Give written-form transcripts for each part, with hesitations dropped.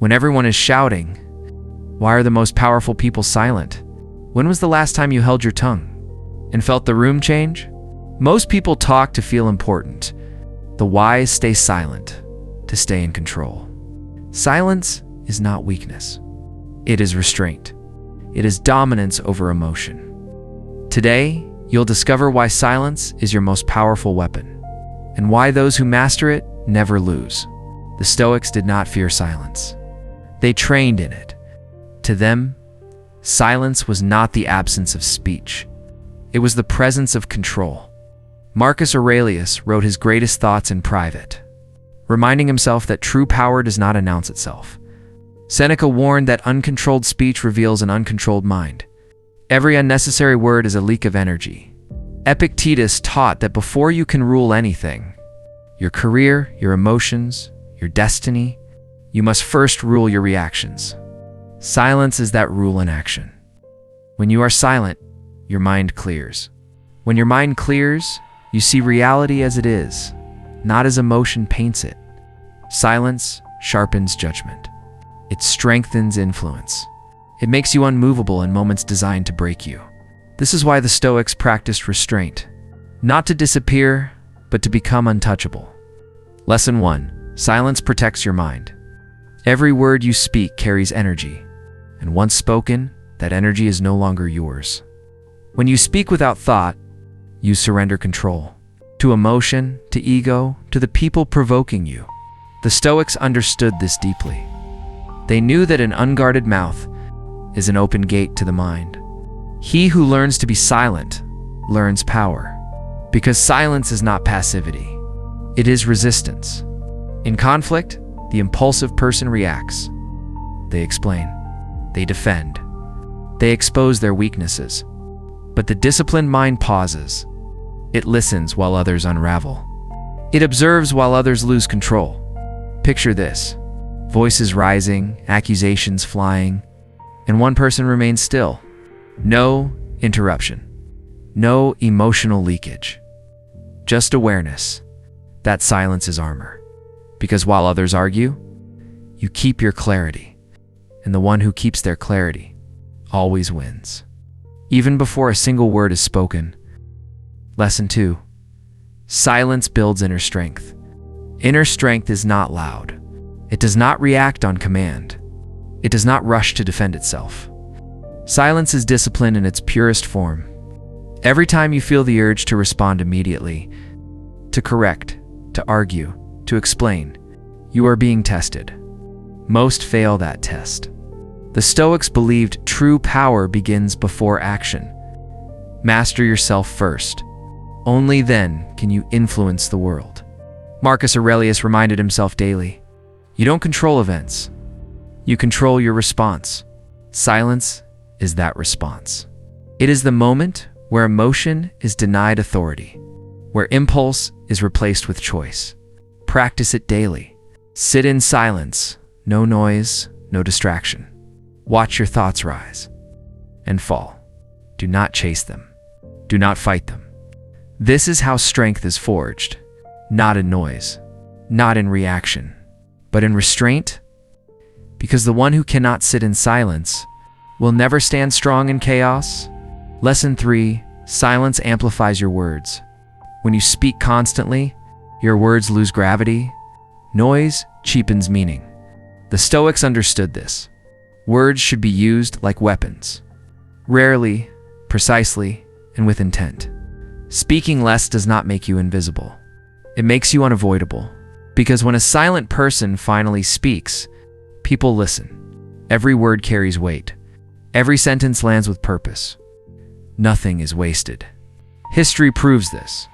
When everyone is shouting, why are the most powerful people silent? When was the last time you held your tongue and felt the room change? Most people talk to feel important. The wise stay silent to stay in control. Silence is not weakness. It is restraint. It is dominance over emotion. Today, you'll discover why silence is your most powerful weapon, and why those who master it never lose. The Stoics did not fear silence. They trained in it. To them, silence was not the absence of speech. It was the presence of control. Marcus Aurelius wrote his greatest thoughts in private, reminding himself that true power does not announce itself. Seneca warned that uncontrolled speech reveals an uncontrolled mind. Every unnecessary word is a leak of energy. Epictetus taught that before you can rule anything, your career, your emotions, your destiny, you must first rule your reactions. Silence is that rule in action. When you are silent, your mind clears. When your mind clears, you see reality as it is, not as emotion paints it. Silence sharpens judgment. It strengthens influence. It makes you unmovable in moments designed to break you. This is why the Stoics practiced restraint, not to disappear, but to become untouchable. Lesson 1. Silence protects your mind. Every word you speak carries energy, and once spoken, that energy is no longer yours. When you speak without thought, you surrender control. To emotion, to ego, to the people provoking you. The Stoics understood this deeply. They knew that an unguarded mouth is an open gate to the mind. He who learns to be silent learns power, because silence is not passivity. It is resistance. In conflict, the impulsive person reacts. They explain. They defend. They expose their weaknesses. But the disciplined mind pauses. It listens while others unravel. It observes while others lose control. Picture this. Voices rising, accusations flying, and one person remains still. No interruption. No emotional leakage. Just awareness. That silence is armor. Because while others argue, you keep your clarity. And the one who keeps their clarity always wins. Even before a single word is spoken. Lesson 2. Silence builds inner strength. Inner strength is not loud. It does not react on command. It does not rush to defend itself. Silence is discipline in its purest form. Every time you feel the urge to respond immediately, to correct, to argue, to explain, you are being tested. Most fail that test. The Stoics believed true power begins before action. Master yourself first. Only then can you influence the world. Marcus Aurelius reminded himself daily, you don't control events. You control your response. Silence is that response. It is the moment where emotion is denied authority, where impulse is replaced with choice. Practice it daily. Sit in silence, no noise, no distraction. Watch your thoughts rise and fall. Do not chase them. Do not fight them. This is how strength is forged, not in noise, not in reaction, but in restraint, because the one who cannot sit in silence will never stand strong in chaos. Lesson 3. Silence amplifies your words. When you speak constantly, your words lose gravity. Noise cheapens meaning. The Stoics understood this. Words should be used like weapons. Rarely, precisely, and with intent. Speaking less does not make you invisible. It makes you unavoidable. Because when a silent person finally speaks, people listen. Every word carries weight. Every sentence lands with purpose. Nothing is wasted. History proves this.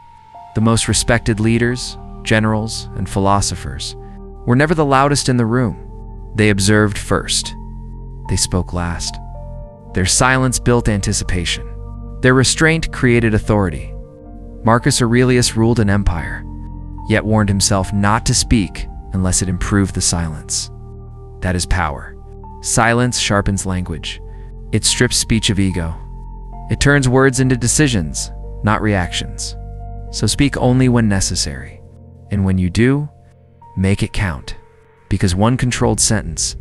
The most respected leaders, generals, and philosophers were never the loudest in the room. They observed first. They spoke last. Their silence built anticipation. Their restraint created authority. Marcus Aurelius ruled an empire, yet warned himself not to speak unless it improved the silence. That is power. Silence sharpens language. It strips speech of ego. It turns words into decisions, not reactions. So speak only when necessary. And when you do, make it count. Because one controlled sentence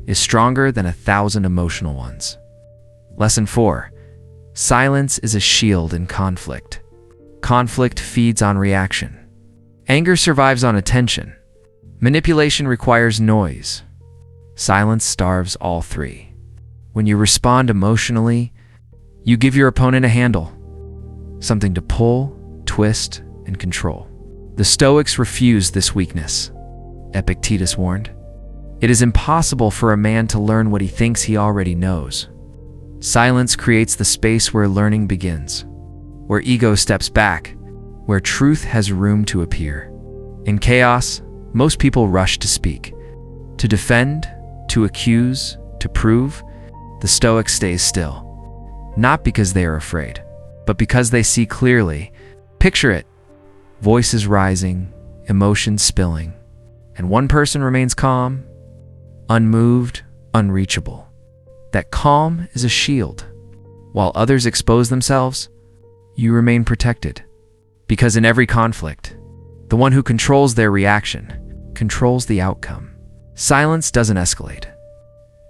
is stronger than 1,000 emotional ones. Lesson 4. Silence is a shield in conflict. Conflict feeds on reaction. Anger survives on attention. Manipulation requires noise. Silence starves all three. When you respond emotionally, you give your opponent a handle, something to pull, twist, and control. The Stoics refused this weakness. Epictetus warned, "It is impossible for a man to learn what he thinks he already knows." Silence creates the space where learning begins, where ego steps back, where truth has room to appear. In chaos, most people rush to speak, to defend, to accuse, to prove. The Stoic stays still, not because they are afraid, but because they see clearly. Picture it. Voices rising, emotions spilling, and one person remains calm, unmoved, unreachable. That calm is a shield. While others expose themselves, you remain protected. Because in every conflict, the one who controls their reaction controls the outcome. Silence doesn't escalate.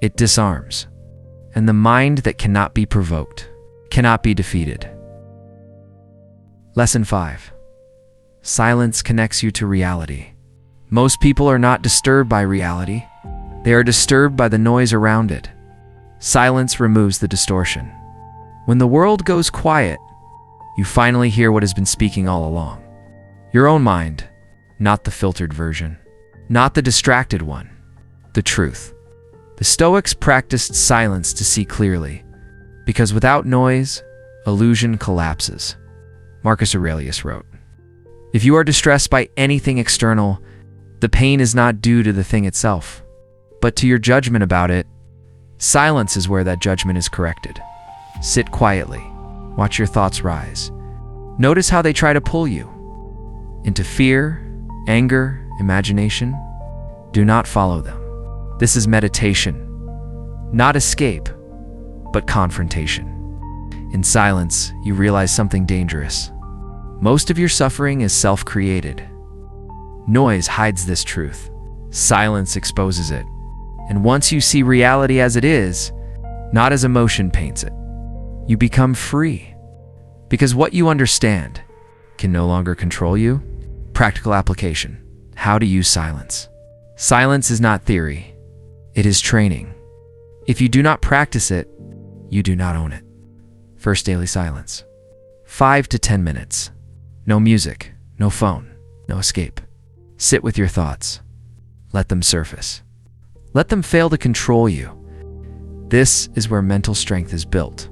It disarms. And the mind that cannot be provoked cannot be defeated. Lesson 5. Silence connects you to reality. Most people are not disturbed by reality. They are disturbed by the noise around it. Silence removes the distortion. When the world goes quiet, you finally hear what has been speaking all along. Your own mind, not the filtered version, not the distracted one, the truth. The Stoics practiced silence to see clearly, because without noise, illusion collapses. Marcus Aurelius wrote, "If you are distressed by anything external, the pain is not due to the thing itself, but to your judgment about it. Silence is where that judgment is corrected." Sit quietly. Watch your thoughts rise. Notice how they try to pull you into fear, anger, imagination. Do not follow them. This is meditation, not escape, but confrontation. In silence, you realize something dangerous. Most of your suffering is self-created. Noise hides this truth. Silence exposes it. And once you see reality as it is, not as emotion paints it, you become free. Because what you understand can no longer control you. Practical application. How to use silence. Silence is not theory. It is training. If you do not practice it, you do not own it. First daily silence. 5 to 10 minutes. No music, no phone, no escape. Sit with your thoughts. Let them surface. Let them fail to control you. This is where mental strength is built.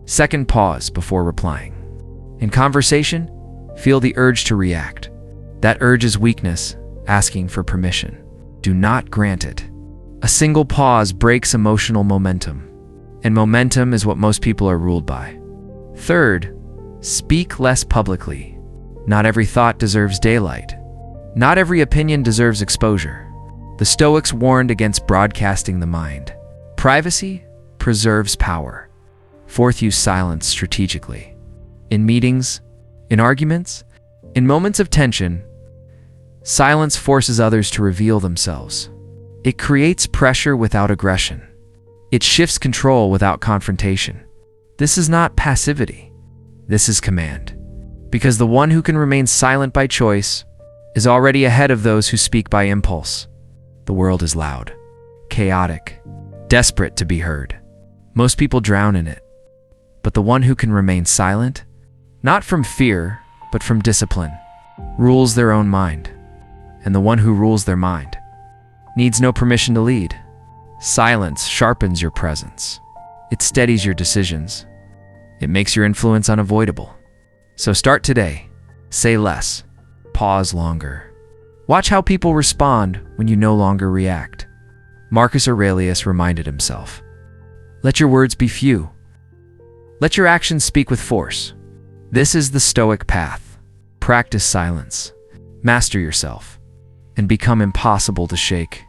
Second, pause before replying. In conversation, feel the urge to react. That urge is weakness, asking for permission. Do not grant it. A single pause breaks emotional momentum, and momentum is what most people are ruled by. Third, speak less publicly. Not every thought deserves daylight. Not every opinion deserves exposure. The Stoics warned against broadcasting the mind. Privacy preserves power. Fourth, use silence strategically. In meetings, in arguments, in moments of tension, silence forces others to reveal themselves. It creates pressure without aggression. It shifts control without confrontation. This is not passivity. This is command. Because the one who can remain silent by choice is already ahead of those who speak by impulse. The world is loud, chaotic, desperate to be heard. Most people drown in it. But the one who can remain silent, not from fear, but from discipline, rules their own mind. And the one who rules their mind needs no permission to lead. Silence sharpens your presence. It steadies your decisions. It makes your influence unavoidable. So start today. Say less. Pause longer. Watch how people respond when you no longer react. Marcus Aurelius reminded himself, "Let your words be few. Let your actions speak with force." This is the Stoic path. Practice silence. Master yourself. And become impossible to shake.